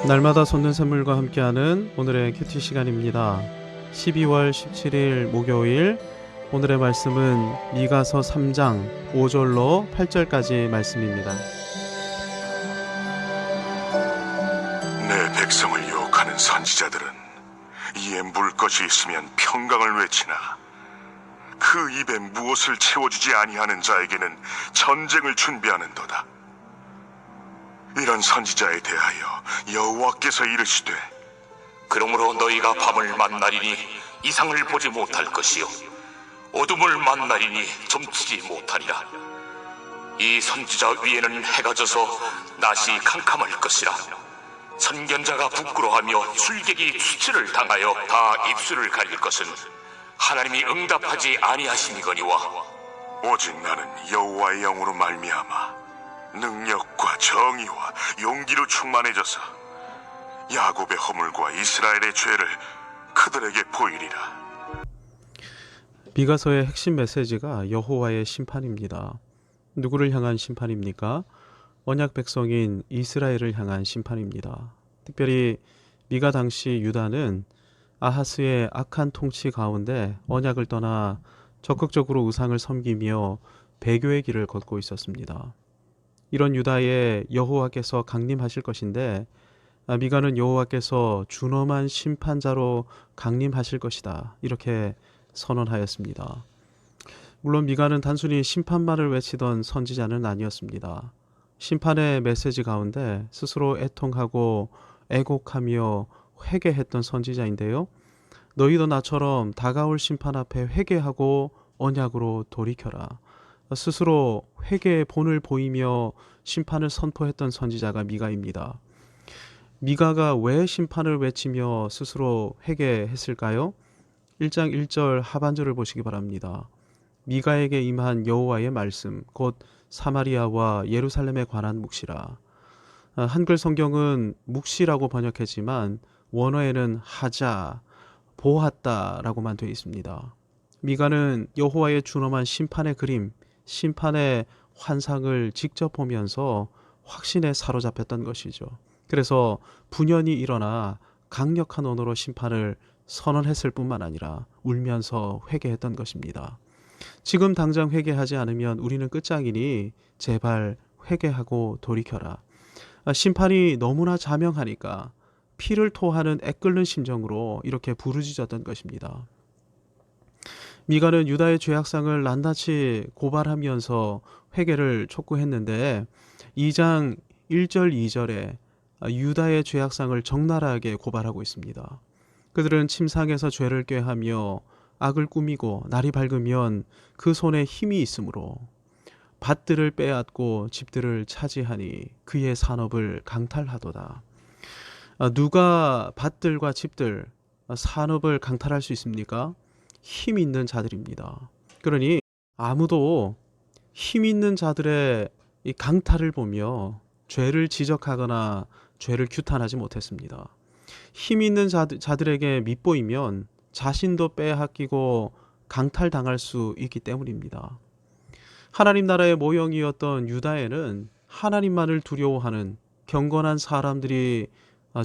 날마다 솟는 샘물과 함께하는 오늘의 큐티 시간입니다. 12월 17일 목요일, 오늘의 말씀은 미가서 3장 5절로 8절까지 말씀입니다. 내 백성을 유혹하는 선지자들은 이에 물 것이 있으면 평강을 외치나 그 입에 무엇을 채워주지 아니하는 자에게는 전쟁을 준비하는도다. 이런 선지자에 대하여 여호와께서 이르시되, 그러므로 너희가 밤을 만나리니 이상을 보지 못할 것이요 어둠을 만나리니 점치지 못하리라. 이 선지자 위에는 해가 져서 낮이 캄캄할 것이라. 선견자가 부끄러워하며 술객이 수치를 당하여 다 입술을 가릴 것은 하나님이 응답하지 아니하심이거니와 오직 나는 여호와의 영으로 말미암아 능력과 정의와 용기로 충만해져서 야곱의 허물과 이스라엘의 죄를 그들에게 보이리라. 미가서의 핵심 메시지가 여호와의 심판입니다. 누구를 향한 심판입니까? 언약 백성인 이스라엘을 향한 심판입니다. 특별히 미가 당시 유다는 아하스의 악한 통치 가운데 언약을 떠나 적극적으로 우상을 섬기며 배교의 길을 걷고 있었습니다. 이런 유다에 여호와께서 강림하실 것인데 미가는 여호와께서 준엄한 심판자로 강림하실 것이다, 이렇게 선언하였습니다. 물론 미가는 단순히 심판만을 외치던 선지자는 아니었습니다. 심판의 메시지 가운데 스스로 애통하고 애곡하며 회개했던 선지자인데요. 너희도 나처럼 다가올 심판 앞에 회개하고 언약으로 돌이켜라. 스스로 회개의 본을 보이며 심판을 선포했던 선지자가 미가입니다. 미가가 왜 심판을 외치며 스스로 회개했을까요? 1장 1절 하반절을 보시기 바랍니다. 미가에게 임한 여호와의 말씀, 곧 사마리아와 예루살렘에 관한 묵시라. 한글 성경은 묵시라고 번역했지만 원어에는 하자, 보았다라고만 되어 있습니다. 미가는 여호와의 준엄한 심판의 그림, 심판의 환상을 직접 보면서 확신에 사로잡혔던 것이죠. 그래서 분연히 일어나 강력한 언어로 심판을 선언했을 뿐만 아니라 울면서 회개했던 것입니다. 지금 당장 회개하지 않으면 우리는 끝장이니 제발 회개하고 돌이켜라. 심판이 너무나 자명하니까 피를 토하는 애끓는 심정으로 이렇게 부르짖었던 것입니다. 미가는 유다의 죄악상을 낱낱이 고발하면서 회개를 촉구했는데 2장 1절 2절에 유다의 죄악상을 적나라하게 고발하고 있습니다. 그들은 침상에서 죄를 꾀하며 악을 꾸미고 날이 밝으면 그 손에 힘이 있으므로 밭들을 빼앗고 집들을 차지하니 그의 산업을 강탈하도다. 누가 밭들과 집들, 산업을 강탈할 수 있습니까? 힘 있는 자들입니다. 그러니 아무도 힘 있는 자들의 이 강탈을 보며 죄를 지적하거나 죄를 규탄하지 못했습니다. 힘 있는 자들에게 밉보이면 자신도 빼앗기고 강탈당할 수 있기 때문입니다. 하나님 나라의 모형이었던 유다에는 하나님만을 두려워하는 경건한 사람들이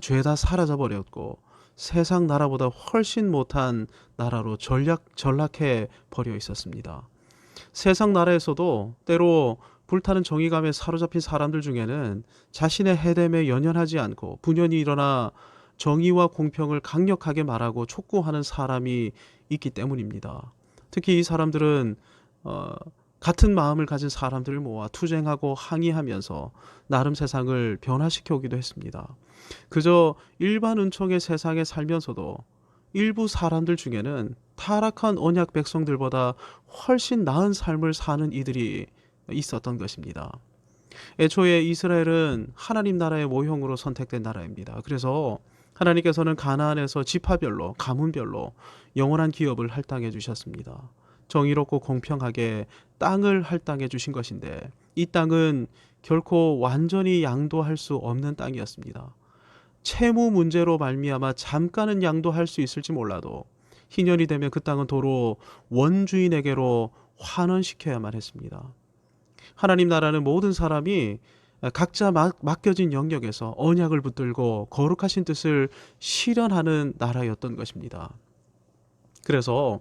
죄다 사라져버렸고 세상 나라보다 훨씬 못한 나라로 전락해 버려 있었습니다. 세상 나라에서도 때로 불타는 정의감에 사로잡힌 사람들 중에는 자신의 해됨에 연연하지 않고 분연히 일어나 정의와 공평을 강력하게 말하고 촉구하는 사람이 있기 때문입니다. 특히 이 사람들은 같은 마음을 가진 사람들을 모아 투쟁하고 항의하면서 나름 세상을 변화시켜 오기도 했습니다. 그저 일반 은총의 세상에 살면서도 일부 사람들 중에는 타락한 언약 백성들보다 훨씬 나은 삶을 사는 이들이 있었던 것입니다. 애초에 이스라엘은 하나님 나라의 모형으로 선택된 나라입니다. 그래서 하나님께서는 가나안에서 지파별로, 가문별로 영원한 기업을 할당해 주셨습니다. 정의롭고 공평하게 땅을 할당해 주신 것인데 이 땅은 결코 완전히 양도할 수 없는 땅이었습니다. 채무 문제로 말미암아 잠깐은 양도할 수 있을지 몰라도 희년이 되면 그 땅은 도로 원주인에게로 환원시켜야만 했습니다. 하나님 나라는 모든 사람이 각자 맡겨진 영역에서 언약을 붙들고 거룩하신 뜻을 실현하는 나라였던 것입니다. 그래서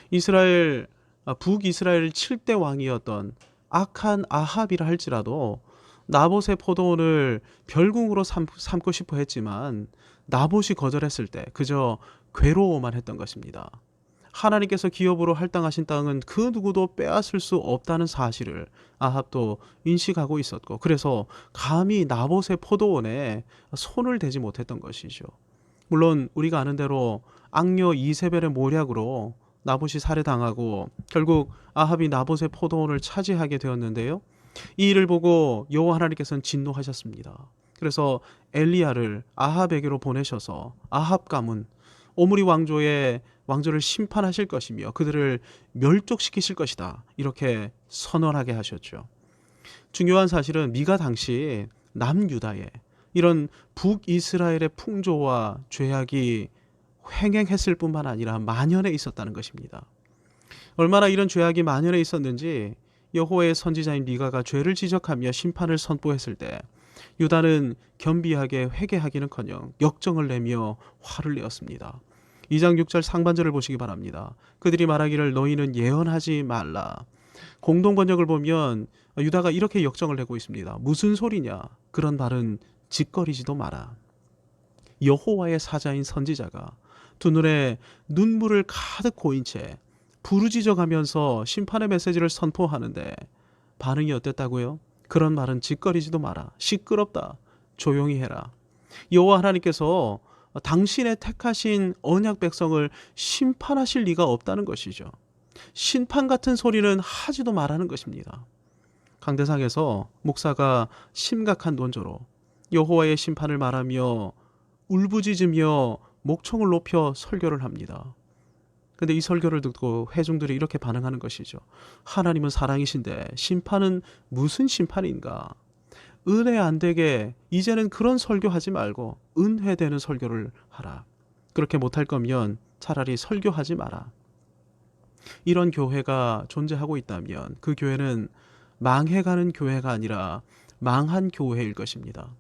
북이스라엘 7대 왕이었던 악한 아합이라 할지라도 나봇의 포도원을 별궁으로 삼고 싶어 했지만 나봇이 거절했을 때 그저 괴로워만 했던 것입니다. 하나님께서 기업으로 할당하신 땅은 그 누구도 빼앗을 수 없다는 사실을 아합도 인식하고 있었고, 그래서 감히 나봇의 포도원에 손을 대지 못했던 것이죠. 물론 우리가 아는 대로 악녀 이세벨의 모략으로 나봇이 살해당하고 결국 아합이 나봇의 포도원을 차지하게 되었는데요. 이 일을 보고 여호와 하나님께서는 진노하셨습니다. 그래서 엘리야를 아합에게로 보내셔서 아합 가문 오므리 왕조를 심판하실 것이며 그들을 멸족시키실 것이다, 이렇게 선언하게 하셨죠. 중요한 사실은 미가 당시 남유다에 이런 북이스라엘의 풍조와 죄악이 횡행했을 뿐만 아니라 만연해 있었다는 것입니다. 얼마나 이런 죄악이 만연해 있었는지 여호와의 선지자인 미가가 죄를 지적하며 심판을 선포했을 때 유다는 겸비하게 회개하기는커녕 역정을 내며 화를 내었습니다. 2장 6절 상반절을 보시기 바랍니다. 그들이 말하기를 너희는 예언하지 말라. 공동 번역을 보면 유다가 이렇게 역정을 내고 있습니다. 무슨 소리냐? 그런 말은 짓거리지도 마라. 여호와의 사자인 선지자가 두 눈에 눈물을 가득 고인 채 부르짖어가면서 심판의 메시지를 선포하는데 반응이 어땠다고요? 그런 말은 짓거리지도 마라. 시끄럽다. 조용히 해라. 여호와 하나님께서 당신의 택하신 언약 백성을 심판하실 리가 없다는 것이죠. 심판 같은 소리는 하지도 말라는 것입니다. 강대상에서 목사가 심각한 논조로 여호와의 심판을 말하며 울부짖으며 목청을 높여 설교를 합니다. 근데 이 설교를 듣고 회중들이 이렇게 반응하는 것이죠. 하나님은 사랑이신데 심판은 무슨 심판인가? 은혜 안 되게 이제는 그런 설교하지 말고 은혜되는 설교를 하라. 그렇게 못할 거면 차라리 설교하지 마라. 이런 교회가 존재하고 있다면 그 교회는 망해가는 교회가 아니라 망한 교회일 것입니다.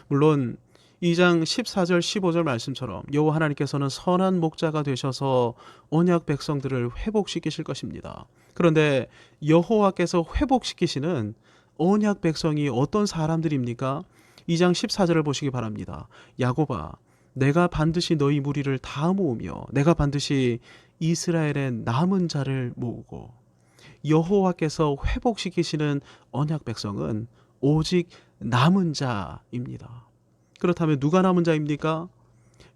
물론 2장 14절 15절 말씀처럼 여호와 하나님께서는 선한 목자가 되셔서 언약 백성들을 회복시키실 것입니다. 그런데 여호와께서 회복시키시는 언약 백성이 어떤 사람들입니까? 2장 14절을 보시기 바랍니다. 야곱아, 내가 반드시 너희 무리를 다 모으며 내가 반드시 이스라엘의 남은 자를 모으고. 여호와께서 회복시키시는 언약 백성은 오직 남은 자입니다. 그렇다면 누가 남은 자입니까?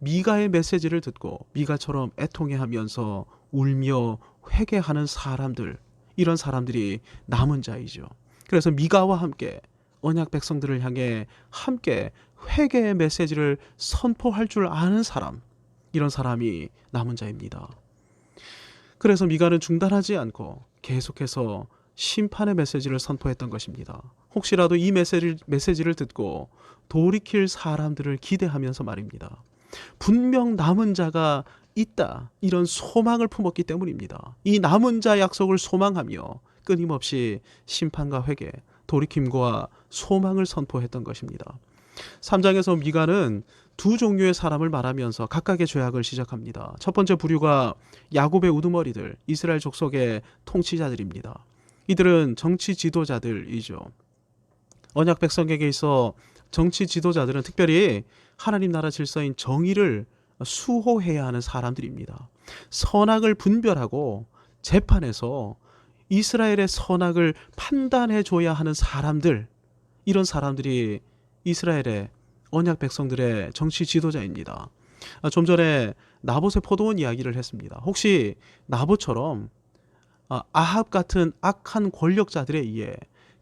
미가의 메시지를 듣고 미가처럼 애통해하면서 울며 회개하는 사람들, 이런 사람들이 남은 자이죠. 그래서 미가와 함께 언약 백성들을 향해 함께 회개의 메시지를 선포할 줄 아는 사람, 이런 사람이 남은 자입니다. 그래서 미가는 중단하지 않고 계속해서 심판의 메시지를 선포했던 것입니다. 혹시라도 이 메시지를 듣고 돌이킬 사람들을 기대하면서 말입니다. 분명 남은 자가 있다, 이런 소망을 품었기 때문입니다. 이 남은 자 약속을 소망하며 끊임없이 심판과 회개, 돌이킴과 소망을 선포했던 것입니다. 3장에서 미가는 두 종류의 사람을 말하면서 각각의 죄악을 지적합니다. 첫 번째 부류가 야곱의 우두머리들, 이스라엘 족속의 통치자들입니다. 이들은 정치 지도자들이죠. 언약 백성에게 있어 정치 지도자들은 특별히 하나님 나라 질서인 정의를 수호해야 하는 사람들입니다. 선악을 분별하고 재판에서 이스라엘의 선악을 판단해 줘야 하는 사람들, 이런 사람들이 이스라엘의 언약 백성들의 정치 지도자입니다. 좀 전에 나봇의 포도원 이야기를 했습니다. 혹시 나봇처럼 아합 같은 악한 권력자들에 의해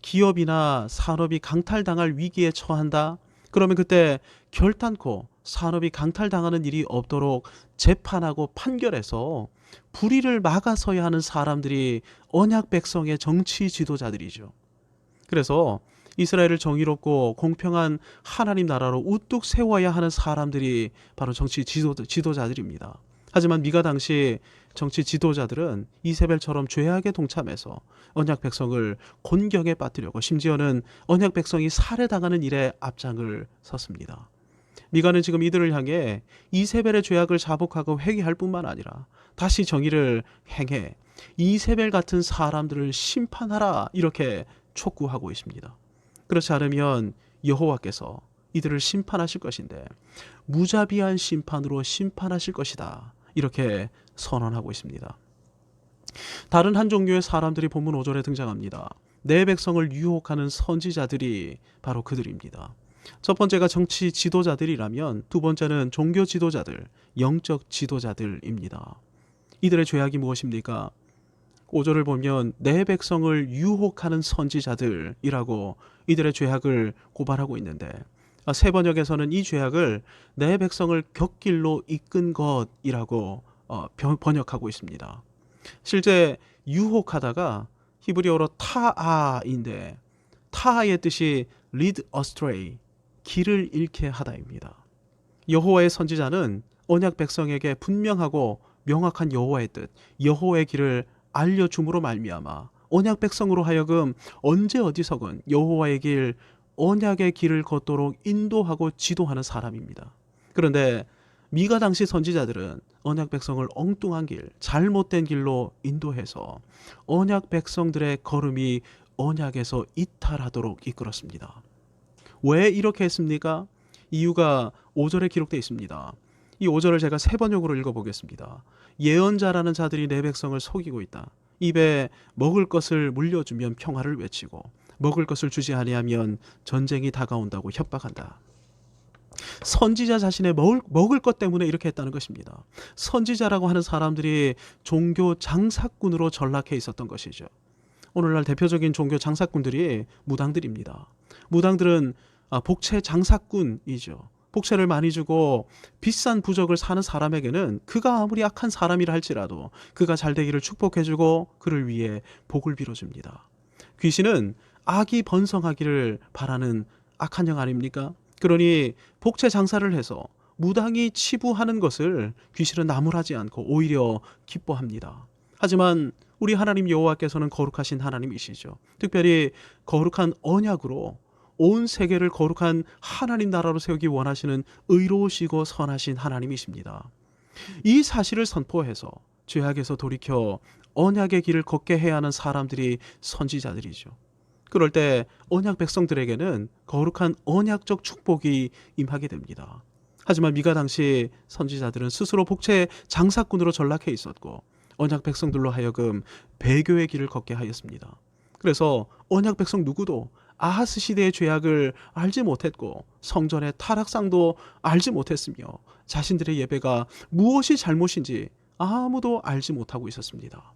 기업이나 산업이 강탈당할 위기에 처한다? 그러면 그때 결단코 산업이 강탈당하는 일이 없도록 재판하고 판결해서 불의를 막아서야 하는 사람들이 언약 백성의 정치 지도자들이죠. 그래서 이스라엘을 정의롭고 공평한 하나님 나라로 우뚝 세워야 하는 사람들이 바로 정치 지도자들입니다. 하지만 미가 당시 정치 지도자들은 이세벨처럼 죄악에 동참해서 언약 백성을 곤경에 빠뜨려고 심지어는 언약 백성이 살해당하는 일에 앞장을 섰습니다. 미가는 지금 이들을 향해 이세벨의 죄악을 자복하고 회개할 뿐만 아니라 다시 정의를 행해 이세벨 같은 사람들을 심판하라 이렇게 촉구하고 있습니다. 그렇지 않으면 여호와께서 이들을 심판하실 것인데 무자비한 심판으로 심판하실 것이다 이렇게 선언하고 있습니다. 다른 한 종류의 사람들이 본문 5절에 등장합니다. 내 백성을 유혹하는 선지자들이 바로 그들입니다. 첫 번째가 정치 지도자들이라면 두 번째는 종교 지도자들, 영적 지도자들입니다. 이들의 죄악이 무엇입니까? 5절을 보면 내 백성을 유혹하는 선지자들이라고 이들의 죄악을 고발하고 있는데 새 번역에서는 이 죄악을 내 백성을 격길로 이끈 것이라고 번역하고 있습니다. 실제 유혹하다가 히브리어로 타아인데 타아의 뜻이 lead astray, 길을 잃게 하다입니다. 여호와의 선지자는 언약 백성에게 분명하고 명확한 여호와의 뜻, 여호와의 길을 알려줌으로 말미암아 언약 백성으로 하여금 언제 어디서건 여호와의 길, 언약의 길을 걷도록 인도하고 지도하는 사람입니다. 그런데 미가 당시 선지자들은 언약 백성을 엉뚱한 길, 잘못된 길로 인도해서 언약 백성들의 걸음이 언약에서 이탈하도록 이끌었습니다. 왜 이렇게 했습니까? 이유가 5절에 기록되어 있습니다. 이 5절을 제가 세 번역으로 읽어보겠습니다. 예언자라는 자들이 내 백성을 속이고 있다. 입에 먹을 것을 물려주면 평화를 외치고 먹을 것을 주지 아니하면 전쟁이 다가온다고 협박한다. 선지자 자신의 먹을 것 때문에 이렇게 했다는 것입니다. 선지자라고 하는 사람들이 종교 장사꾼으로 전락해 있었던 것이죠. 오늘날 대표적인 종교 장사꾼들이 무당들입니다. 무당들은 복채 장사꾼이죠. 복채를 많이 주고 비싼 부적을 사는 사람에게는 그가 아무리 악한 사람이라 할지라도 그가 잘 되기를 축복해주고 그를 위해 복을 빌어줍니다. 귀신은 악이 번성하기를 바라는 악한 영 아닙니까? 그러니 복채 장사를 해서 무당이 치부하는 것을 귀신은 나무라지 않고 오히려 기뻐합니다. 하지만 우리 하나님 여호와께서는 거룩하신 하나님이시죠. 특별히 거룩한 언약으로 온 세계를 거룩한 하나님 나라로 세우기 원하시는 의로우시고 선하신 하나님이십니다. 이 사실을 선포해서 죄악에서 돌이켜 언약의 길을 걷게 해야 하는 사람들이 선지자들이죠. 그럴 때 언약 백성들에게는 거룩한 언약적 축복이 임하게 됩니다. 하지만 미가 당시 선지자들은 스스로 복채 장사꾼으로 전락해 있었고 언약 백성들로 하여금 배교의 길을 걷게 하였습니다. 그래서 언약 백성 누구도 아하스 시대의 죄악을 알지 못했고 성전의 타락상도 알지 못했으며 자신들의 예배가 무엇이 잘못인지 아무도 알지 못하고 있었습니다.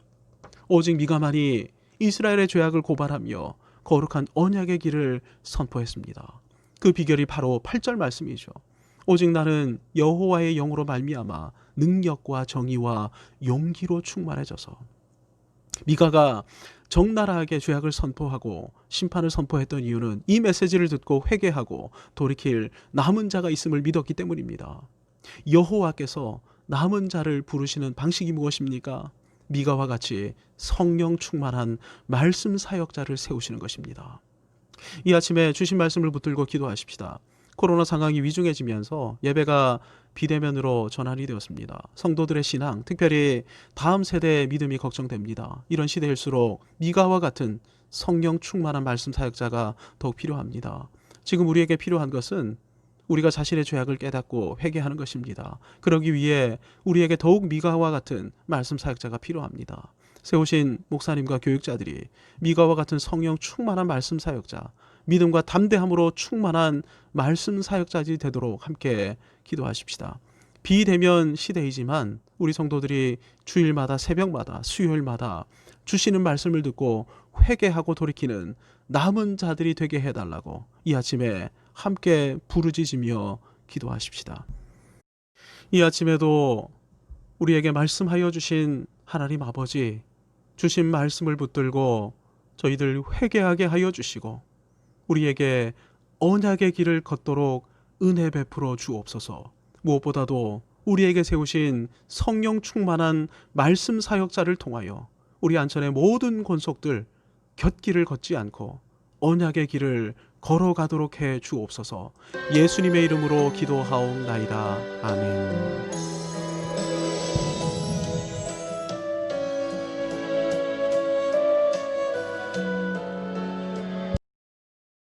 오직 미가만이 이스라엘의 죄악을 고발하며 거룩한 언약의 길을 선포했습니다. 그 비결이 바로 8절 말씀이죠. 오직 나는 여호와의 영으로 말미암아 능력과 정의와 용기로 충만해져서. 미가가 적나라하게 죄악을 선포하고 심판을 선포했던 이유는 이 메시지를 듣고 회개하고 돌이킬 남은 자가 있음을 믿었기 때문입니다. 여호와께서 남은 자를 부르시는 방식이 무엇입니까? 미가와 같이 성령 충만한 말씀 사역자를 세우시는 것입니다. 이 아침에 주신 말씀을 붙들고 기도하십시다. 코로나 상황이 위중해지면서 예배가 비대면으로 전환이 되었습니다. 성도들의 신앙, 특별히 다음 세대의 믿음이 걱정됩니다. 이런 시대일수록 미가와 같은 성령 충만한 말씀 사역자가 더욱 필요합니다. 지금 우리에게 필요한 것은 우리가 자신의 죄악을 깨닫고 회개하는 것입니다. 그러기 위해 우리에게 더욱 미가와 같은 말씀 사역자가 필요합니다. 세우신 목사님과 교육자들이 미가와 같은 성령 충만한 말씀 사역자, 믿음과 담대함으로 충만한 말씀 사역자들이 되도록 함께 기도하십시다. 비대면 시대이지만 우리 성도들이 주일마다 새벽마다 수요일마다 주시는 말씀을 듣고 회개하고 돌이키는 남은 자들이 되게 해달라고 이 아침에 함께 부르짖으며 기도하십시다. 이 아침에도 우리에게 말씀하여 주신 하나님 아버지, 주신 말씀을 붙들고 저희들 회개하게 하여 주시고 우리에게 언약의 길을 걷도록 은혜 베풀어 주옵소서. 무엇보다도 우리에게 세우신 성령 충만한 말씀 사역자를 통하여 우리 안천의 모든 권속들 곁길을 걷지 않고 언약의 길을 걸어가도록 해 주옵소서. 예수님의 이름으로 기도하옵나이다. 아멘.